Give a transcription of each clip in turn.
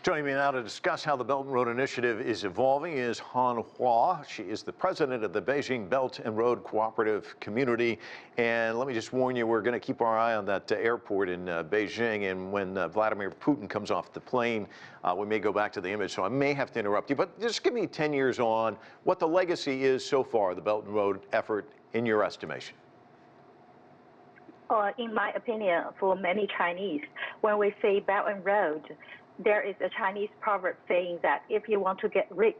Joining me now to discuss how the Belt and Road Initiative is evolving is Han Hua. She is the president of the Beijing Belt and Road Cooperative Community. And let me just warn you, we're going to keep our eye on that airport in Beijing. And when Vladimir Putin comes off the plane, we may go back to the image. So I may have to interrupt you. But just give me 10 years on what the legacy is so far, the Belt and Road effort, in your estimation. In my opinion, for many Chinese, when we say Belt and Road, there is a Chinese proverb saying that if you want to get rich,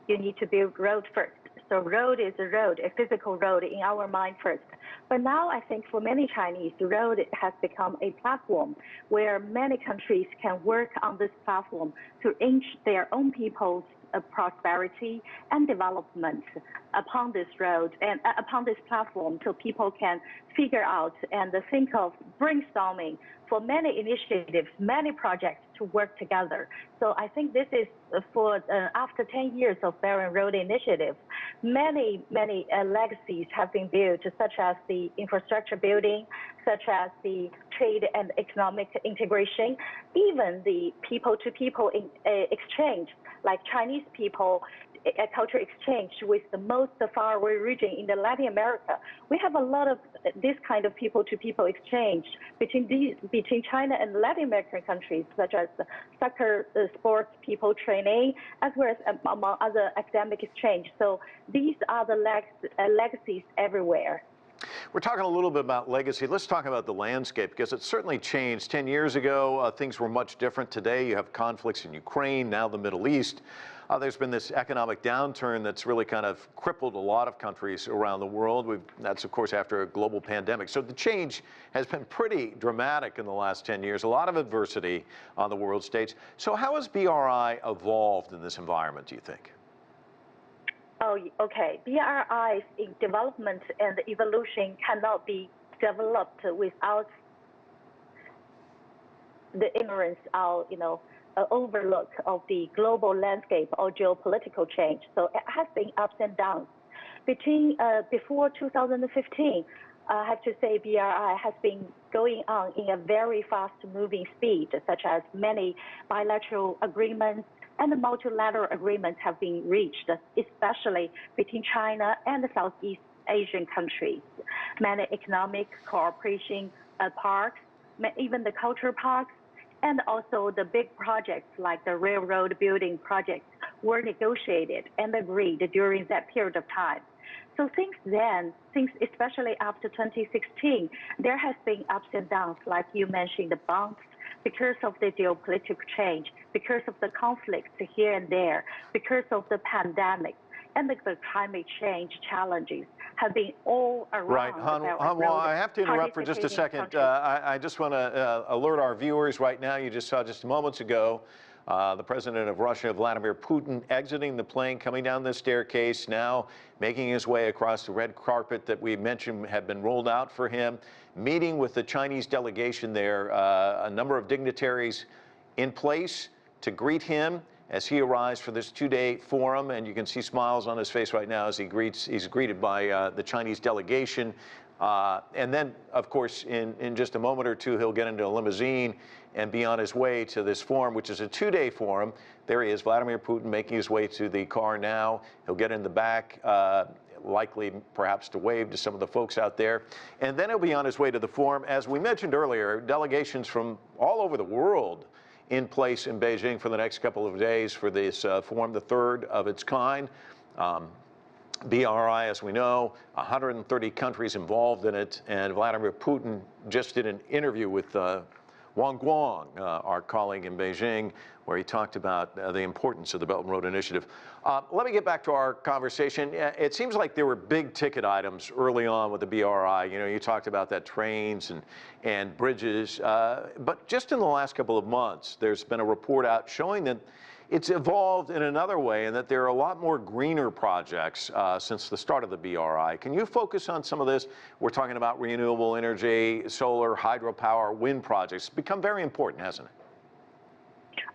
you need to build road first. So road is a road, a physical road in our mind first. But now I think for many Chinese, the road has become a platform where many countries can work on this platform to inch their own people's prosperity and development upon this road and upon this platform, so people can figure out and think of brainstorming for many initiatives, many projects to work together. So I think this is for after 10 years of Belt and Road Initiative, many legacies have been built, such as the infrastructure building, such as the trade and economic integration, even the people-to-people exchange, like Chinese people, a culture exchange with the most faraway region in the Latin America. We have a lot of this kind of people-to-people exchange between China and Latin American countries, such as soccer, sports, people training, as well as among other academic exchange. So these are the legacies everywhere. We're talking a little bit about legacy. Let's talk about the landscape, because it's certainly changed. 10 years ago, things were much different. Today, you have conflicts in Ukraine, now the Middle East. There's been this economic downturn that's really kind of crippled a lot of countries around the world. That's, of course, after a global pandemic. So the change has been pretty dramatic in the last 10 years, a lot of adversity on the world stage. So how has BRI evolved in this environment, do you think? Oh, okay. BRI's development and evolution cannot be developed without the ignorance of, overlook of the global landscape or geopolitical change. So it has been ups and downs. Before 2015, I have to say BRI has been going on in a very fast-moving speed, such as many bilateral agreements and multilateral agreements have been reached, especially between China and the Southeast Asian countries. Many economic cooperation parks, even the cultural parks, and also the big projects like the railroad building projects were negotiated and agreed during that period of time. So since then, especially after 2016, there has been ups and downs, like you mentioned, the bumps, because of the geopolitical change, because of the conflicts here and there, because of the pandemic, and the climate change challenges have been all around. Right, Han Hua, I have to interrupt for just a second. I just want to alert our viewers right now. You just saw just moments ago the president of Russia, Vladimir Putin, exiting the plane, coming down the staircase, now making his way across the red carpet that we mentioned had been rolled out for him, meeting with the Chinese delegation there, a number of dignitaries in place to greet him as he arrives for this two-day forum, and you can see smiles on his face right now as he's greeted by the Chinese delegation. And then, of course, in just a moment or two, he'll get into a limousine and be on his way to this forum, which is a two-day forum. There he is, Vladimir Putin, making his way to the car now. He'll get in the back, likely perhaps to wave to some of the folks out there. And then he'll be on his way to the forum. As we mentioned earlier, delegations from all over the world in place in Beijing for the next couple of days for this forum, the third of its kind. BRI, as we know, 130 countries involved in it, and Vladimir Putin just did an interview with Wang Guang, our colleague in Beijing, where he talked about the importance of the Belt and Road Initiative. Let me get back to our conversation. It seems like there were big ticket items early on with the BRI. You talked about that trains and bridges, but just in the last couple of months, there's been a report out showing that it's evolved in another way, and that there are a lot more greener projects since the start of the BRI. Can you focus on some of this? We're talking about renewable energy, solar, hydropower, wind projects. It's become very important, hasn't it?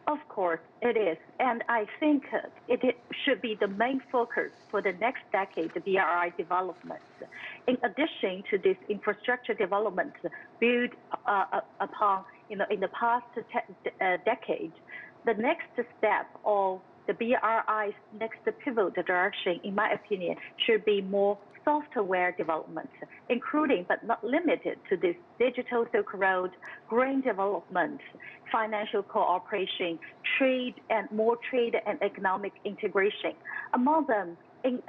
Of course, it is. And I think it should be the main focus for the next decade, the BRI development. In addition to this infrastructure development built upon, in the past decade, the next step of the BRI's next pivot direction, in my opinion, should be more software development, including but not limited to this digital Silk Road, green development, financial cooperation, trade and economic integration. Among them, in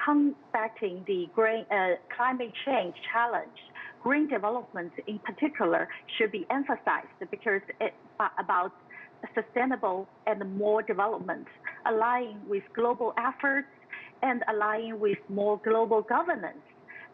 combating the climate change challenge, green development in particular should be emphasized because it's about sustainable and more development, aligning with global efforts and aligning with more global governance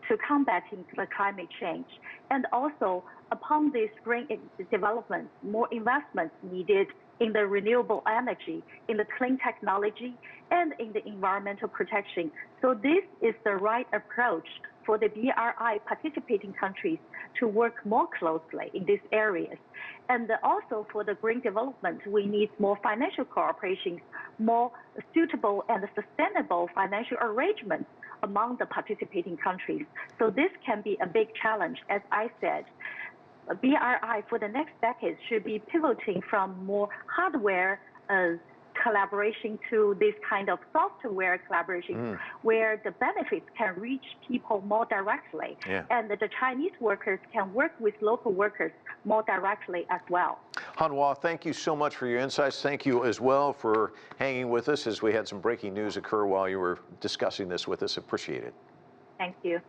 to combating the climate change. And also, upon this green development, more investments needed in the renewable energy, in the clean technology, and in the environmental protection. So this is the right approach for the BRI participating countries to work more closely in these areas. And also for the green development, we need more financial cooperation, more suitable and sustainable financial arrangements among the participating countries. So this can be a big challenge. As I said, BRI for the next decade should be pivoting from more hardware collaboration to this kind of software collaboration where the benefits can reach people more directly. And the Chinese workers can work with local workers more directly as well. Han Hua, thank you so much for your insights. Thank you as well for hanging with us as we had some breaking news occur while you were discussing this with us. Appreciate it. Thank you.